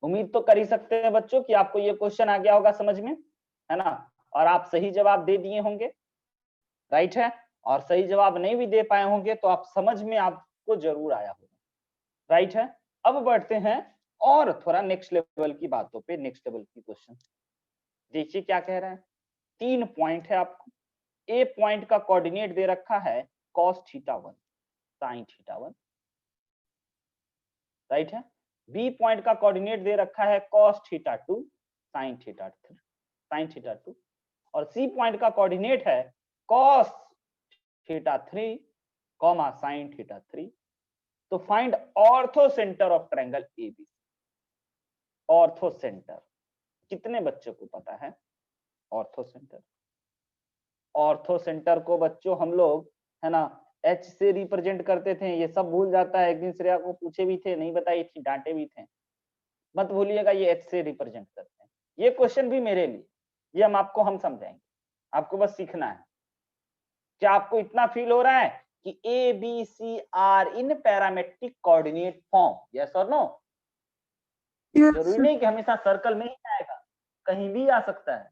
उम्मीद तो कर ही सकते हैं बच्चों कि आपको ये क्वेश्चन आ गया होगा समझ में, है ना, और आप सही जवाब दे दिए होंगे, राइट है। और सही जवाब नहीं भी दे पाए होंगे तो आप समझ में आपको जरूर आया होगा, राइट है। अब बढ़ते हैं और थोड़ा नेक्स्ट लेवल की बातों पे, नेक्स्ट लेवल की क्वेश्चन देखिए क्या कह रहे हैं। 3 पॉइंट है आपको। ए पॉइंट का कोऑर्डिनेट दे रखा है cos θ1 sin θ1, राइट है। बी पॉइंट का कोऑर्डिनेट दे रखा है cos θ2 sin θ2, और सी पॉइंट का कोऑर्डिनेट है cos θ3 sin θ3। तो find ortho centre of triangle ABC. Ortho centre कितने बच्चों को पता है? ऑर्थो सेंटर, ऑर्थो सेंटर को बच्चों हम लोग, है ना, एच से रिप्रेजेंट करते थे। ये सब भूल जाता है, एक दिन श्रेया को पूछे भी थे, नहीं बताई थी, डांटे भी थे। मत भूलिएगा ये एच से रिप्रेजेंट करते हैं। ये क्वेश्चन भी मेरे लिए, ये हम समझाएंगे, आपको बस सीखना है। क्या आपको इतना फील हो रहा है कि A B C are in parametric coordinate form? Yes और नो? जरूरी नहीं कि हमेशा सर्कल में ही आएगा, कहीं भी आ सकता है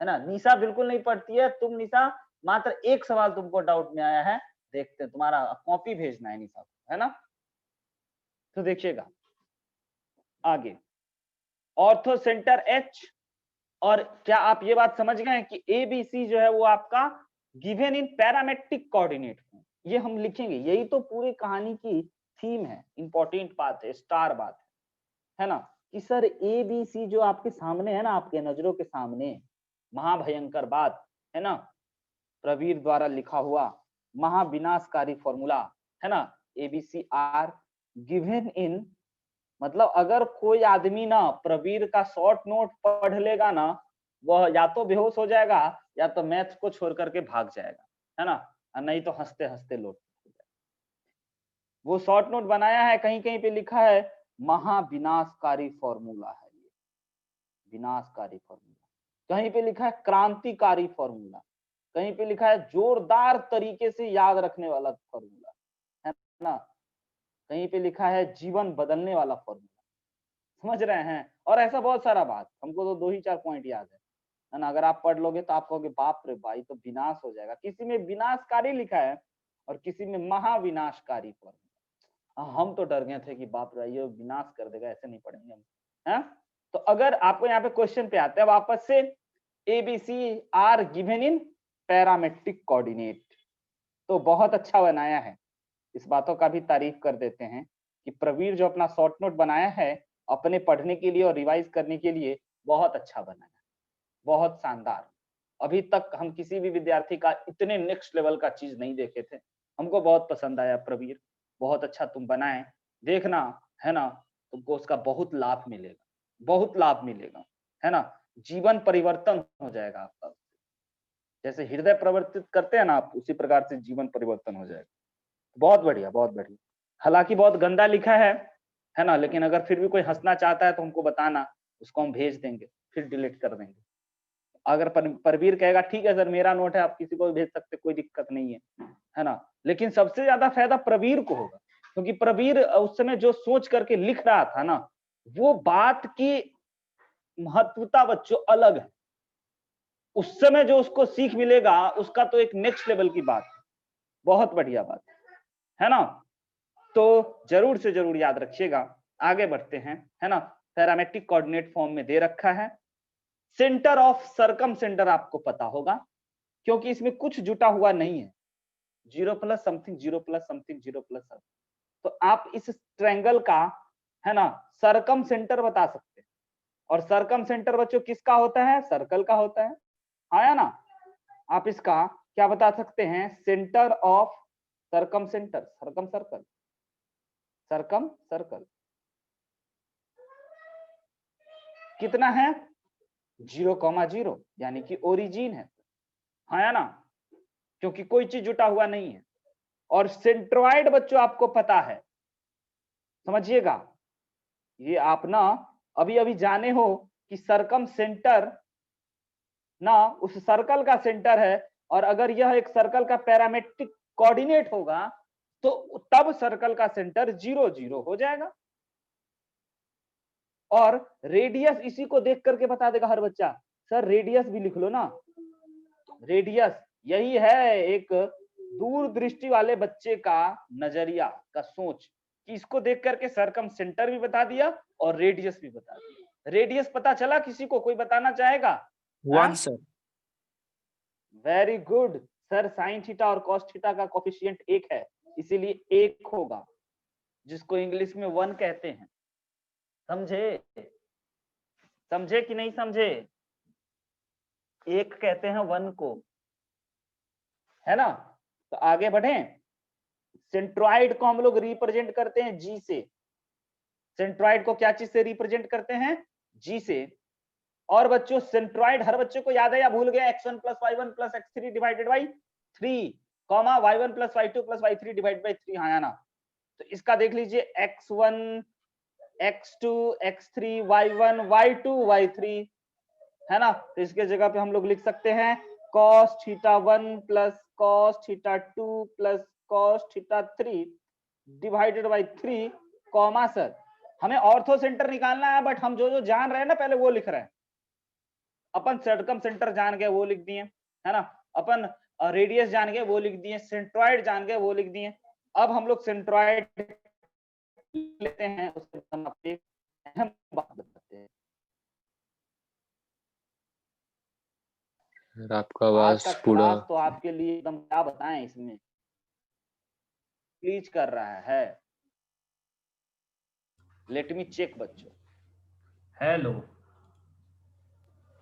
ना। निशा बिल्कुल नहीं पढ़ती है, तुम निशा मात्र एक सवाल तुमको डाउट में आया है, देखते हैं, तुम्हारा कॉपी भेजना है निशा को, है ना। तो देखिएगा आगे, ऑर्थो सेंटर एच, और क्या आप ये बात समझ गए कि ए बी सी जो है वो आपका गिवन इन पैरामेट्रिक कोऑर्डिनेट, ये हम लिखेंगे। यही तो पूरी कहानी की थीम है, इंपॉर्टेंट बात है, स्टार बात है ना, कि सर ए बी सी जो आपके सामने है ना, आपके नजरों के सामने, महाभयंकर बात है ना, प्रवीर द्वारा लिखा हुआ महाविनाशकारी फॉर्मूला, है ना, एबीसी आर गिवन इन, मतलब अगर कोई आदमी ना प्रवीर का शॉर्ट नोट पढ़ लेगा ना, वह या तो बेहोश हो जाएगा या तो मैथ्स को छोड़ करके भाग जाएगा, है ना, और नहीं तो हंसते हंसते लौट जाएगा। वो शॉर्ट नोट बनाया है, कहीं कहीं पे लिखा है महाविनाशकारी फॉर्मूला है, ये विनाशकारी फॉर्मूला, कहीं पे लिखा है क्रांतिकारी फॉर्मूला, कहीं पे लिखा है जोरदार तरीके से याद रखने वाला फॉर्मूला, है ना, कहीं पे लिखा है जीवन बदलने वाला फॉर्मूला। समझ रहे हैं? और ऐसा बहुत सारा बात, हमको तो 2 ही 4 पॉइंट याद है ना। अगर आप पढ़ लोगे तो आप कहोगे बाप रे भाई, तो विनाश हो जाएगा। किसी में विनाशकारी लिखा है और किसी में महाविनाशकारी फॉर्मूला। हम तो डर गए थे कि बाप रे ये विनाश कर देगा, ऐसे नहीं पढ़ेंगे हम, है। तो अगर आपको यहाँ पे क्वेश्चन पे आते हैं वापस से, A B C are given in parametric coordinate, तो बहुत अच्छा बनाया है। इस बातों का भी तारीफ कर देते हैं कि प्रवीर जो अपना शॉर्ट नोट बनाया है अपने पढ़ने के लिए और रिवाइज करने के लिए, बहुत अच्छा बनाया, बहुत शानदार। अभी तक हम किसी भी विद्यार्थी का इतने नेक्स्ट लेवल का चीज नहीं देखे थे। हमको बहुत पसंद आया प्रवीर, बहुत अच्छा तुम बनाए। देखना, है ना, तुमको उसका बहुत लाभ मिलेगा, बहुत लाभ मिलेगा, है ना। जीवन परिवर्तन हो जाएगा आपका, जैसे हृदय परिवर्तित करते हैं ना आप, उसी प्रकार से जीवन परिवर्तन हो जाएगा। बहुत बढ़िया, बहुत बढ़िया। हालांकि बहुत गंदा लिखा है ना, लेकिन अगर फिर भी कोई हंसना चाहता है तो हमको बताना, उसको हम भेज देंगे, फिर डिलीट कर देंगे। अगर परवीर कहेगा ठीक है सर मेरा नोट है, आप किसी को भी भेज सकते, कोई दिक्कत नहीं है ना। लेकिन सबसे ज्यादा फायदा प्रवीर को होगा, क्योंकि प्रवीर उस समय जो सोच करके लिख रहा था ना, वो बात की महत्वता बच्चों अलग है। उस समय जो उसको सीख मिलेगा उसका तो एक नेक्स्ट लेवल की बात है, बहुत बढ़िया बात है ना। तो जरूर से जरूर याद रखिएगा। आगे बढ़ते हैं, है ना। पैरामेट्रिक कोऑर्डिनेट फॉर्म में दे रखा है। सेंटर ऑफ सरकम सेंटर आपको पता होगा, क्योंकि इसमें कुछ जुटा हुआ नहीं है, 0 plus something 0 plus something 0 plus something, तो आप इस ट्रायंगल का, है ना, सरकम सेंटर बता सकते हैं। और सरकम सेंटर बच्चों किसका होता है? सर्कल का होता है, आया ना। आप इसका क्या बता सकते हैं? Centre of circumcentre, circumcircle, circumcircle कितना है? 0,0, यानी कि ओरिजिन है ना, क्योंकि कोई चीज जुटा हुआ नहीं है। और सेंट्रोइड बच्चों आपको पता है, समझिएगा, ये आप ना अभी अभी जाने हो कि सरकम सेंटर ना उस सर्कल का सेंटर है, और अगर यह एक सर्कल का पैरामेट्रिक कोऑर्डिनेट होगा तो तब सर्कल का सेंटर 0, 0 हो जाएगा। और रेडियस इसी को देख करके बता देगा हर बच्चा। सर रेडियस भी लिख लो ना, रेडियस यही है एक दूरदृष्टि वाले बच्चे का नजरिया का सोच कि इसको देख करके सरकम सेंटर भी बता दिया और रेडियस भी बता दिया। रेडियस पता चला किसी को, कोई बताना चाहेगा? 1 sir. Very good sir, sine theta और कॉस थीटा का कोफिशिएंट 1 है, इसीलिए 1 होगा, जिसको इंग्लिश में 1 कहते हैं। समझे? समझे कि नहीं समझे? 1 कहते हैं 1 को, है ना? तो आगे बढ़ें। सेंट्रॉइड को हम लोग रिप्रेजेंट करते हैं जी से। सेंट्रॉइड को क्या चीज से रिप्रेजेंट करते हैं? जी से। और बच्चों सेंट्रॉइड हर बच्चे को याद है या भूल गया? x1 + y1 + x3 divided by 3, comma y1 + y2 + y3 divided by 3, हाँ ना? तो इसका देख लीजिए x1 x2 x3 y1 y2 y3, है ना? तो इसके जगह पे हम लोग लिख सकते हैं cos θ1 + cos θ2 + cos θ3 divided by 3, comma sir हमें ऑर्थो सेंटर निकालना है, बट हम जो जान रहे हैं ना पहले वो लिख रहे हैं। अपन सर्कम सेंटर जान गए वो लिख दिए, है ना? अपन रेडियस जान गए वो लिख दिए, सेंट्रॉइड जान गए वो लिख दिए। अब हम लोग सेंट्रॉइड लेते हैं, उसके बाद हम आपको एक अहम बात बताते हैं। आपका आज आवाज का पूरा क्लास तो आपके लिए एकदम क्या बताएं, इसमें प्लीज कर रहा है। लेट मी चेक बच्चों। हेलो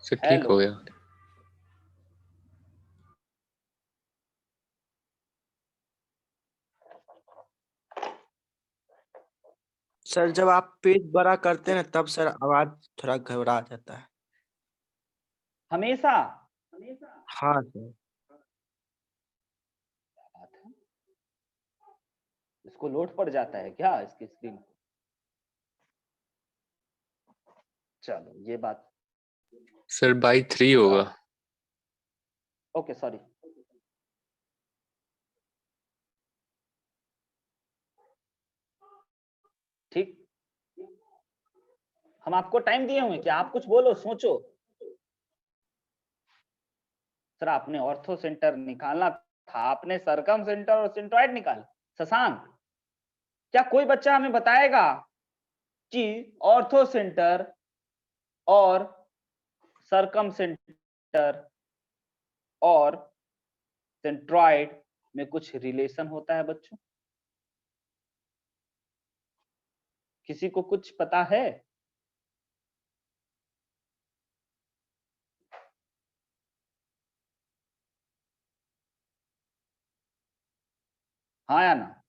से ठीक हेलो हो गया। सर जब आप पेज बड़ा करते हैं तब सर आवाज थोड़ा घबरा जाता है। हमेशा? हाँ सर। बात है, इसको लोड पड़ जाता है क्या इसकी स्क्रीन को? चलो ये बात सर बाई 3 होगा। Okay sorry. ठीक, हम आपको टाइम दिए हुए, क्या आप कुछ बोलो, सोचो। सर आपने ऑर्थो सेंटर निकालना था, आपने सरकम सेंटर और सेंट्रॉइड निकाल। शशांक, क्या कोई बच्चा हमें बताएगा कि ऑर्थो सेंटर और सरकम सेंटर और सेंट्रॉइड में कुछ रिलेशन होता है बच्चों? किसी को कुछ पता है? हाँ या ना?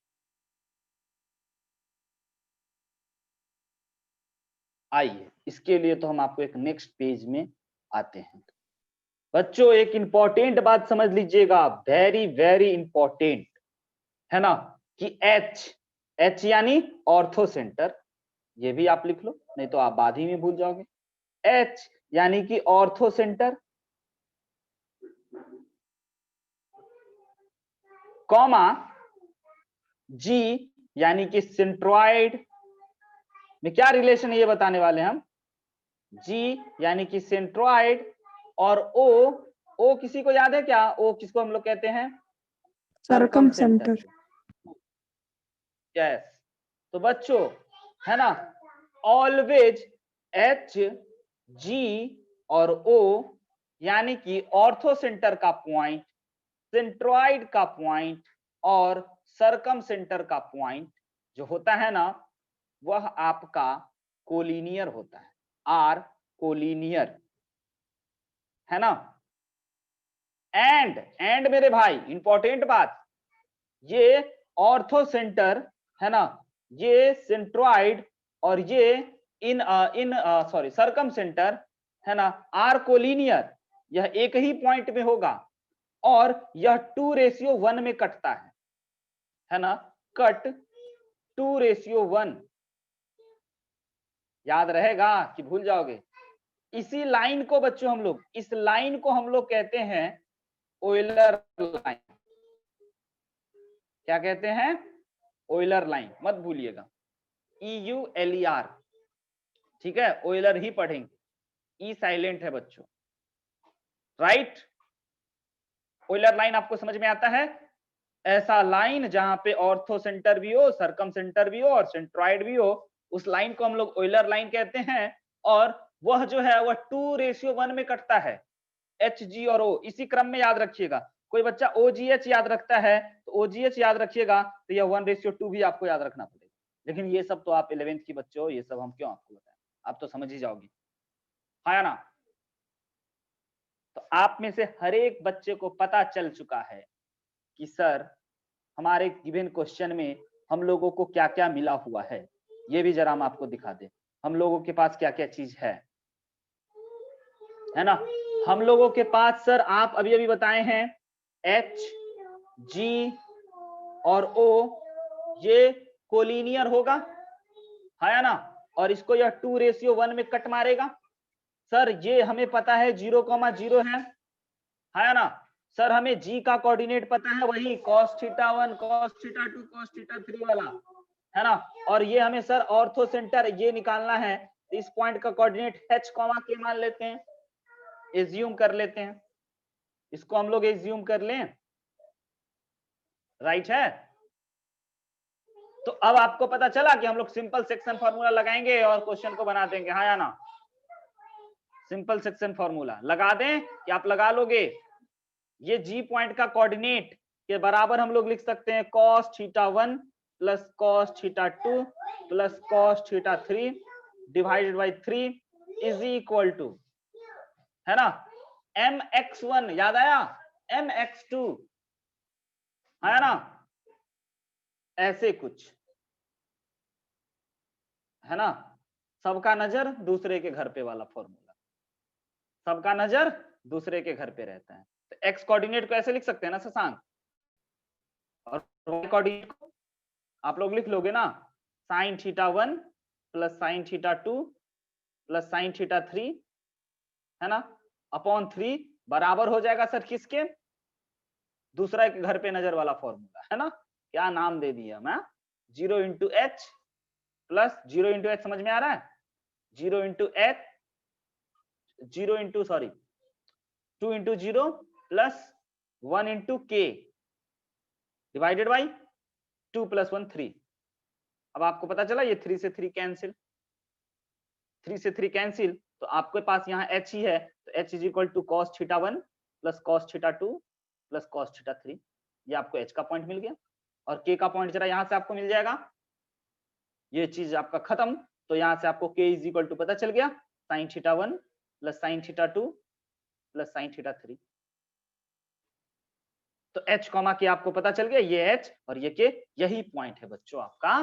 आइए, इसके लिए तो हम आपको एक नेक्स्ट पेज में आते हैं। बच्चों एक इंपॉर्टेंट बात समझ लीजिएगा, वेरी वेरी इंपॉर्टेंट, है ना? कि H यानी ऑर्थो सेंटर, ये भी आप लिख लो, नहीं तो आप बाद ही में भूल जाओगे। H यानी कि ऑर्थो सेंटर, कॉमा G यानी कि सेंट्रॉइड में क्या रिलेशन है ये बताने वाले हम। G यानी कि सेंट्रॉइड, और O किसी को याद है क्या? O किसको हम लोग कहते हैं? सरकम सेंटर। यस, तो बच्चों है ना, ऑलवेज H G और O यानी कि ऑर्थो सेंटर का पॉइंट, सेंट्रॉइड का पॉइंट और सरकम सेंटर का पॉइंट जो होता है ना, वह आपका कोलिनियर होता है, आर कोलिनियर, है ना? एंड मेरे भाई इंपॉर्टेंट बात, ये ऑर्थो सेंटर है ना, ये सेंट्रॉइड और ये सॉरी सरकम सेंटर है ना, आर कोलिनियर, यह एक ही पॉइंट में होगा और यह 2:1 में कटता है ना? कट 2:1। याद रहेगा कि भूल जाओगे? इसी लाइन को बच्चों हम लोग, इस लाइन को हम लोग कहते हैं ओइलर लाइन। क्या कहते हैं? ओइलर लाइन, मत भूलिएगा, EULER, ठीक है, ऑयलर ही पढ़ेंगे, ई साइलेंट है बच्चों, राइट। ऑयलर लाइन आपको समझ में आता है? ऐसा लाइन जहां पे ऑर्थो सेंटर भी हो, सरकम सेंटर भी हो और सेंट्रॉइड भी हो, उस लाइन को हम लोग ऑयलर लाइन कहते हैं। और वह जो है वह 2:1 में कटता है, एच जी और ओ इसी क्रम में याद रखिएगा। कोई बच्चा OGH याद रखता है तो OGH याद रखिएगा, तो यह 1:2 भी आपको याद रखना पड़ेगा। लेकिन ये सब तो आप 11th की बच्चे हो, ये सब हम क्यों आपको बताएं, आप तो समझ ही जाओगे, है ना। तो आप में से हर एक बच्चे को पता चल चुका है कि सर हमारे गिवन क्वेश्चन में हम लोगों को क्या क्या मिला हुआ है। ये भी जरा हम आपको दिखा दें, हम लोगों के पास क्या क्या चीज है ना। हम लोगों के पास सर आप अभी अभी बताए हैं H, G और O ये कोलिनियर होगा, है ना। और इसको यह 2:1 में कट मारेगा। सर ये हमें पता है 0,0 है ना। सर हमें G का कोऑर्डिनेट पता है, वही cos θ1 cos θ2 cos θ3 वाला, है ना। और ये हमें सर ऑर्थो सेंटर ये निकालना है, तो इस पॉइंट का कोऑर्डिनेट H, K मान लेते हैं, एज्यूम कर लेते हैं, इसको हम लोग एज्यूम कर लें, राइट है। तो अब आपको पता चला कि हम लोग सिंपल सेक्शन फॉर्मूला लगाएंगे और क्वेश्चन को बना देंगे, हाँ या ना। सिंपल सेक्शन फॉर्मूला लगा दें कि आप लगा लोगे। ये G पॉइंट का कोऑर्डिनेट के बराबर हम लोग लिख सकते हैं cos θ1 plus cos θ2 plus cos θ3 divided by 3 is equal to, है ना, mx1 याद आया, mx2, है ना, ऐसे कुछ, है ना। सबका नजर दूसरे के घर पे वाला फॉर्मूला, सबका नजर दूसरे के घर पे रहता है। तो x कोऑर्डिनेट को ऐसे लिख सकते हैं ना शशांक, और y कोऑर्डिनेट को आप लोग लिख लोगे ना, sin θ1 plus sin θ2 plus sin θ3, है ना, अपॉन 3 बराबर हो जाएगा सर किसके, दूसरा के घर पे नजर वाला फॉर्मूला, है ना। क्या नाम दे दिया मैं, 0 into H plus 0 into H, समझ में आ रहा है, 0 into H 0 into sorry 2 into 0 plus 1 into के डिवाइडेड बाई 2 प्लस 1 3। अब आपको पता चला ये 3 से 3 कैंसिल, 3 से 3 कैंसिल, तो आपके पास यहाँ h ही है, तो h is equal to cos θ1 plus cos θ2 plus cos θ3, ये आपको h का पॉइंट मिल गया। और k का पॉइंट जरा यहाँ से आपको मिल जाएगा, ये चीज आपका खत्म, तो यहाँ से आपको k इज इक्वल टू पता चल गया, sin θ1 plus sin θ2 plus sin θ3। तो h के आपको पता चल गया, ये h और ये k, यही पॉइंट है बच्चों आपका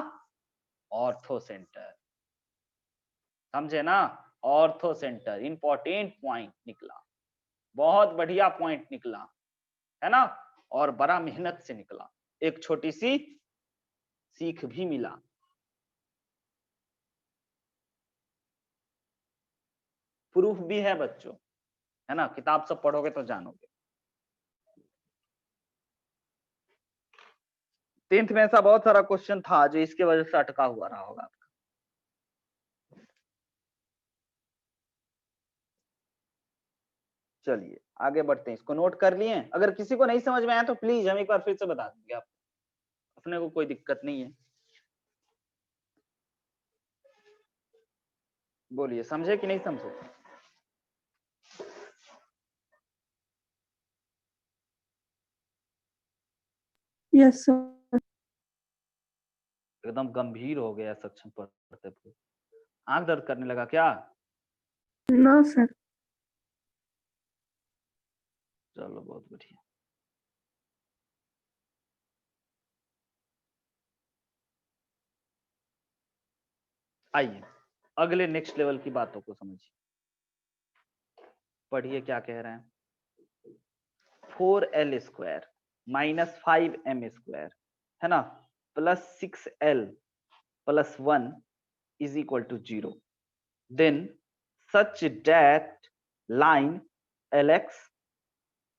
ऑर्थो सेंटर, समझे ना। ऑर्थो सेंटर इंपॉर्टेंट पॉइंट निकला, बहुत बढ़िया पॉइंट निकला, है ना, और बड़ा मेहनत से निकला, एक छोटी सी सीख भी मिला। प्रूफ भी है बच्चों, है ना, किताब सब पढ़ोगे तो जानोगे। 10th में ऐसा बहुत सारा क्वेश्चन था जो इसके वजह से अटका हुआ रहा होगा आपका। चलिए आगे बढ़ते हैं, इसको नोट कर लिए, अगर किसी को नहीं समझ में आया तो प्लीज हम एक बार फिर से बता देंगे आपको, अपने को कोई दिक्कत नहीं है। बोलिए समझे कि नहीं समझे। Yes sir. एकदम गंभीर हो गया सेक्शन पढ़ते पढ़ते, आंख दर्द करने लगा क्या। ना सर। चलो बहुत बढ़िया। आइए अगले नेक्स्ट लेवल की बातों को समझिए, पढ़िए क्या कह रहे हैं। 4l square minus 5m square, है ना, plus 6l plus 1 is equal to 0, then such that line lx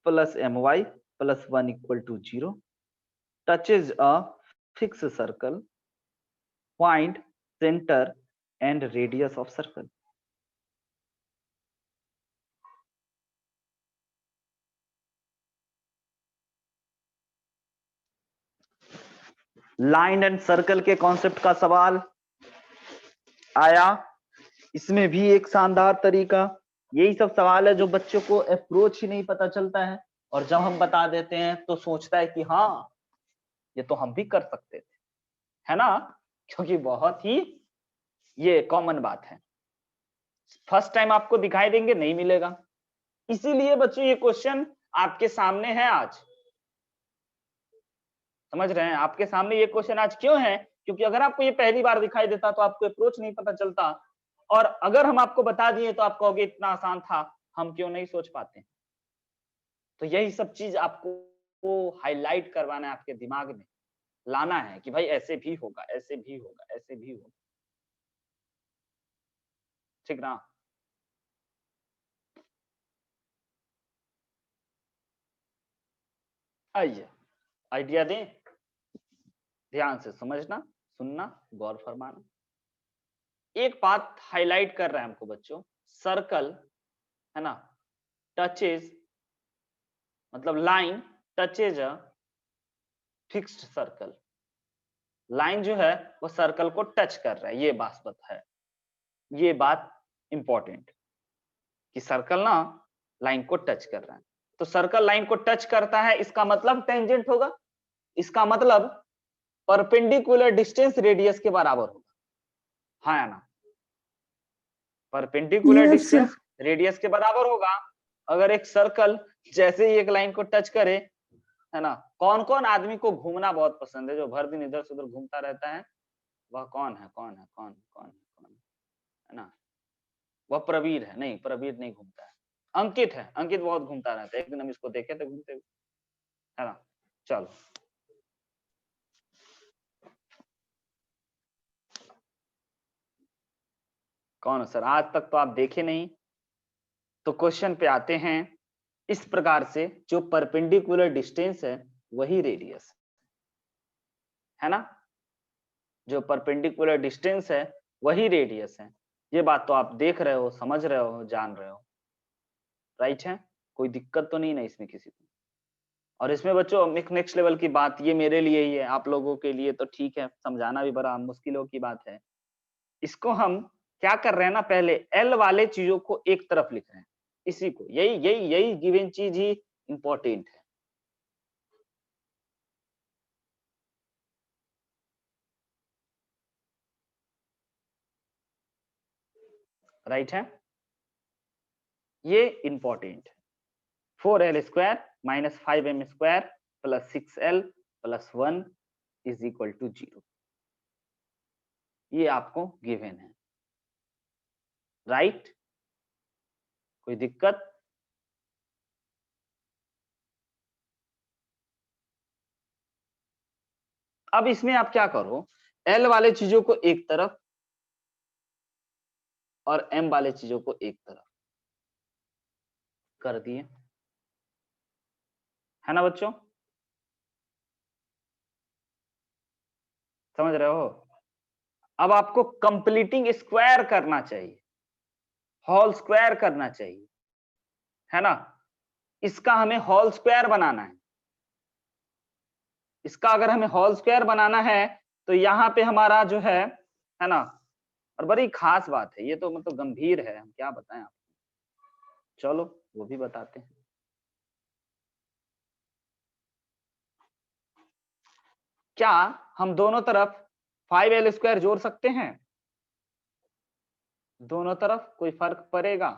plus my plus 1 equal to 0 touches a fixed circle, find center and radius of circle. Line and circle के concept का सवाल आया, इसमें भी एक शानदार तरीका। यही सब सवाल है जो बच्चों को अप्रोच ही नहीं पता चलता है, और जब हम बता देते हैं तो सोचता है कि हाँ ये तो हम भी कर सकते थे, है ना, क्योंकि बहुत ही ये कॉमन बात है। फर्स्ट टाइम आपको दिखाई देंगे नहीं मिलेगा, इसीलिए बच्चों ये क्वेश्चन आपके सामने है आज। समझ रहे हैं, आपके सामने ये क्वेश्चन आज क्यों है, क्योंकि अगर आपको ये पहली बार दिखाई देता तो आपको अप्रोच नहीं पता चलता, और अगर हम आपको बता दिए तो आप कहोगे इतना आसान था, हम क्यों नहीं सोच पाते। तो यही सब चीज आपको हाईलाइट करवाना है, आपके दिमाग में लाना है कि भाई ऐसे भी होगा, ऐसे भी होगा, ऐसे भी होगा, ठीक ना। आइए आइडिया दें, ध्यान से समझना, सुनना, गौर फरमाना। एक बात हाईलाइट कर रहे हैं हमको बच्चों, सर्कल है ना, टचेज मतलब line touches a fixed circle. Line जो है वो सर्कल को टच कर रहा है, ये बात है, ये बात इंपॉर्टेंट कि सर्कल ना लाइन को टच कर रहा है। तो सर्कल लाइन को टच करता है, इसका मतलब टेंजेंट होगा, इसका मतलब परपेंडिकुलर डिस्टेंस रेडियस के बराबर होगा, हाँ या ना। Perpendicular Yes, sir. Distance radius के बराबर होगा। अगर एक सर्कल जैसे ही एक लाइन को टच करे, है ना, कौन कौन आदमी को घूमना बहुत पसंद है, जो भर दिन इधर से उधर घूमता रहता है, वह कौन है, कौन है, कौन कौन कौन है ना, वह प्रवीर है। नहीं, प्रवीर नहीं घूमता है, अंकित है, अंकित बहुत घूमता रहता है, एक दिन हम इसको देखे थे घूमते हुए, है ना। चलो कौन है सर, आज तक तो आप देखे नहीं, तो क्वेश्चन पे आते हैं। इस प्रकार से जो परपेंडिकुलर डिस्टेंस है वही रेडियस है ना, जो परपेंडिकुलर डिस्टेंस है वही रेडियस है। ये बात तो आप देख रहे हो, समझ रहे हो, जान रहे हो, राइट है, कोई दिक्कत तो नहीं ना इसमें किसी को। और इसमें बच्चों एक नेक्स्ट लेवल की बात, ये मेरे लिए ही है, आप लोगों के लिए तो ठीक है, समझाना भी बड़ा मुश्किलों की बात है। इसको हम क्या कर रहे हैं ना, पहले एल वाले चीजों को एक तरफ लिख रहे हैं, इसी को, यही यही यही गिवन चीज ही इंपॉर्टेंट है, राइट है, ये इंपॉर्टेंट है। 4l² minus 5m² plus 6l plus 1 is equal to 0, ये आपको गिवन है, राइट, कोई दिक्कत। अब इसमें आप क्या करो, एल वाले चीजों को एक तरफ और एम वाले चीजों को एक तरफ कर दिए, है ना बच्चों, समझ रहे हो। अब आपको कंप्लीटिंग स्क्वायर करना चाहिए, होल स्क्वायर करना चाहिए, है ना, इसका हमें होल स्क्वायर बनाना है। इसका अगर हमें होल स्क्वायर बनाना है तो यहाँ पे हमारा जो है ना, और बड़ी खास बात है ये, तो मतलब गंभीर है, हम क्या बताएं आपको, चलो वो भी बताते हैं। क्या हम दोनों तरफ 5l² जोड़ सकते हैं, दोनों तरफ कोई फर्क पड़ेगा,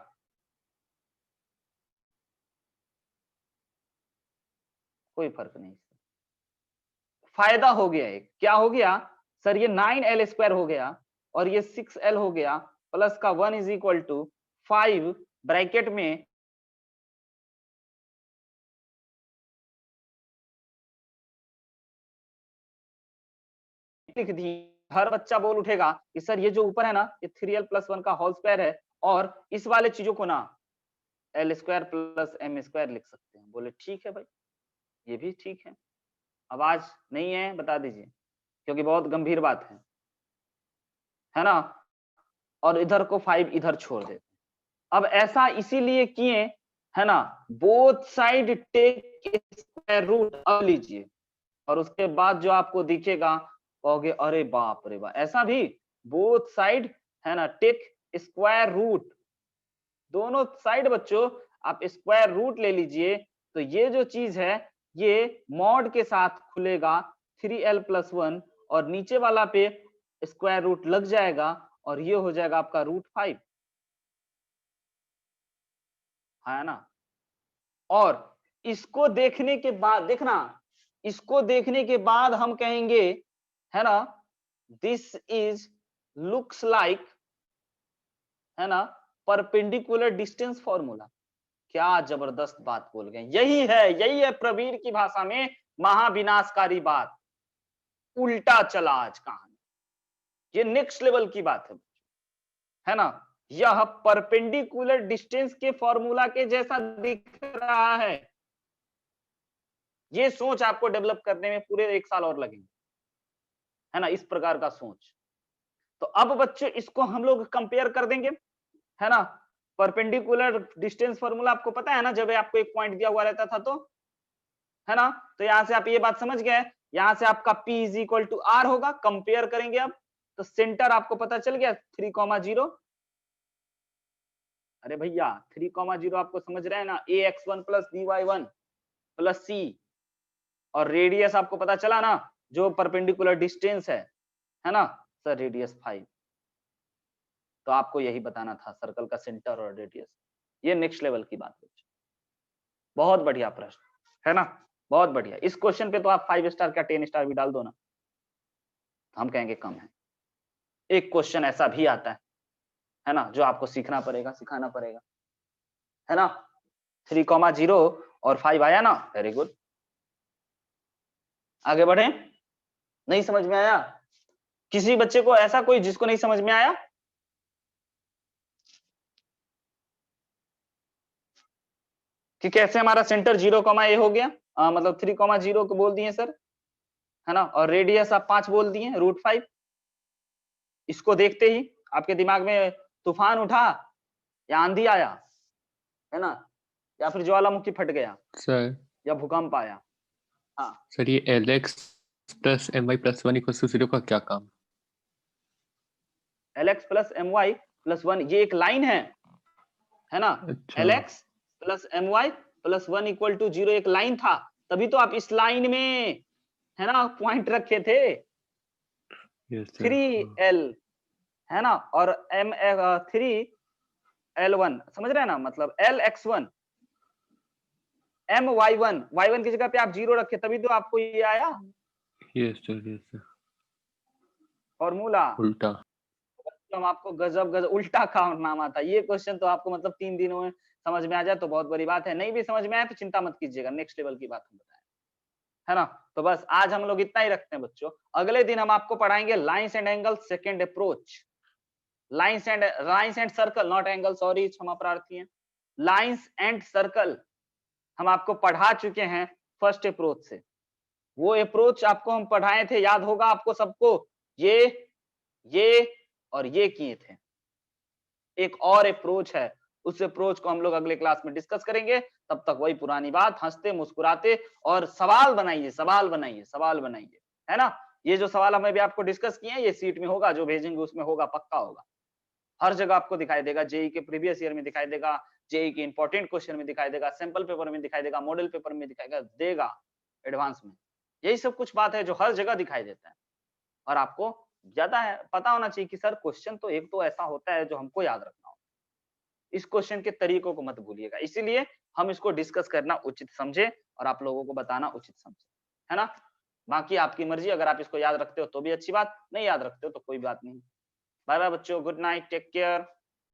कोई फर्क नहीं, फायदा हो गया एक, क्या हो गया सर, ये 9l² हो गया और ये 6l हो गया, प्लस का 1 इज इक्वल टू 5 ब्रैकेट में लिख दी। हर बच्चा बोल उठेगा कि सर ये जो ऊपर है ना, ये 3l प्लस 1 का होल स्क्वायर है, और इस वाले चीजों को ना l² प्लस m² लिख सकते हैं। बोले ठीक है भाई, ये भी ठीक है। आवाज नहीं है बता दीजिए, क्योंकि बहुत गंभीर बात है ना। और इधर को 5 इधर छोड़ देते। अब ऐसा इसीलिए किए है ना, both side take square root. अब लीजिए, और उसके बाद जो आपको दिखेगा कहोगे अरे बाप रे बाप, ऐसा भी बोथ साइड है ना टेक स्क्वायर रूट। दोनों साइड बच्चों आप स्क्वायर रूट ले लीजिए, तो ये जो चीज है ये मॉड के साथ खुलेगा 3l+1 और नीचे वाला पे स्क्वायर रूट लग जाएगा और ये हो जाएगा आपका √5, है ना। और इसको देखने के बाद देखना, इसको देखने के बाद हम कहेंगे है ना, दिस इज लुक्स लाइक है ना परपेंडिकुलर डिस्टेंस फॉर्मूला। क्या जबरदस्त बात बोल गए, यही है प्रवीर की भाषा में महाविनाशकारी बात। उल्टा चला आज कहानी, ये नेक्स्ट लेवल की बात है ना। यह परपेंडिकुलर डिस्टेंस के फॉर्मूला के जैसा दिख रहा है। ये सोच आपको डेवलप करने में पूरे 1 साल और लगेंगे, है ना, इस प्रकार का सोच। तो अब बच्चों इसको हम लोग कंपेयर कर देंगे, है ना। परपेंडिकुलर डिस्टेंस फॉर्मूला आपको पता है ना, जब आपको एक पॉइंट दिया हुआ रहता था तो, है ना। तो यहां से आप ये बात समझ गए, यहां से आपका P = R होगा। कंपेयर करेंगे अब, तो सेंटर आपको पता चल गया 3,0। अरे भैया 3,0 आपको समझ रहे हैं ना, ax1 + by1 + c, और रेडियस आपको पता चला ना, जो परपेंडिकुलर डिस्टेंस है ना सर, रेडियस 5। तो आपको यही बताना था, सर्कल का सेंटर और रेडियस। ये नेक्स्ट लेवल की बात है। बहुत बढ़िया प्रश्न, है ना, बहुत बढ़िया। इस क्वेश्चन पे तो आप 5 स्टार क्या 10 स्टार भी डाल दो ना, हम कहेंगे कम है। एक क्वेश्चन ऐसा भी आता है ना, जो आपको सीखना पड़ेगा, सिखाना पड़ेगा, है ना। 3,0 और 5 आया ना, वेरी गुड। आगे बढ़े। नहीं समझ में आया किसी बच्चे को, ऐसा कोई जिसको नहीं समझ में आया? कि कैसे हमारा सेंटर 0, हो गया, मतलब 3,0 को बोल दिए सर, है ना, और रेडियस आप 5 बोल दिए, √5। इसको देखते ही आपके दिमाग में तूफान उठा या आंधी आया, है ना, या फिर ज्वालामुखी फट गया सर या भूकंप आया? हाँ सर, ये Lx + My + 1 = 0 का क्या काम? Lx + My + 1 ये एक लाइन है ना। अच्छा। Lx + My + 1 = 0 एक लाइन था, तभी तो आप इस लाइन में है ना पॉइंट रखे थे। Yes sir. 3l है ना, और 3l1 समझ रहे हैं ना, मतलब lx1 my1 की जगह पे आप 0 रखे, तभी तो आपको ये आया यस सर। फॉर्मूला। उल्टा। हम आपको गजब उल्टा का नाम आता है। ये क्वेश्चन तो आपको मतलब 3 दिनों में समझ में आ जाए तो बहुत बड़ी बात है, नहीं भी समझ में आए तो चिंता मत कीजिएगा, नेक्स्ट लेवल की बात हम बताएं, है ना। तो बस आज हम लोग इतना ही रखते हैं बच्चों। अगले दिन हम आपको पढ़ाएंगे lines and angle second approach. Lines and circle, naught angle, sorry क्षमा प्रार्थी हैं। लाइंस एंड सर्कल हम आपको पढ़ा चुके हैं फर्स्ट अप्रोच से। वो अप्रोच आपको हम पढ़ाए थे, याद होगा आपको सबको, ये और ये किए थे। एक और अप्रोच है, उस अप्रोच को हम लोग अगले क्लास में डिस्कस करेंगे। तब तक वही पुरानी बात, हंसते मुस्कुराते और सवाल बनाइए, है ना। ये जो सवाल हमें भी आपको डिस्कस किए हैं, ये सीट में होगा, जो भेजेंगे उसमें होगा, पक्का होगा। हर जगह आपको दिखाई देगा, जेई के प्रीवियस ईयर में दिखाई देगा, जेई के इंपॉर्टेंट क्वेश्चन में दिखाई देगा, सैंपल पेपर में दिखाई देगा, मॉडल पेपर में दिखाई देगा, एडवांस में। यही सब कुछ बात है जो हर जगह दिखाई देता है, और आपको ज्यादा है पता होना चाहिए कि सर क्वेश्चन तो एक तो ऐसा होता है जो हमको याद रखना हो। इस क्वेश्चन के तरीकों को मत भूलिएगा, इसीलिए हम इसको डिस्कस करना उचित समझे और आप लोगों को बताना उचित समझे, है ना। बाकी आपकी मर्जी, अगर आप इसको याद रखते हो तो भी अच्छी बात, नहीं याद रखते हो तो कोई बात नहीं। बाय बाय बच्चों, गुड नाइट, टेक केयर।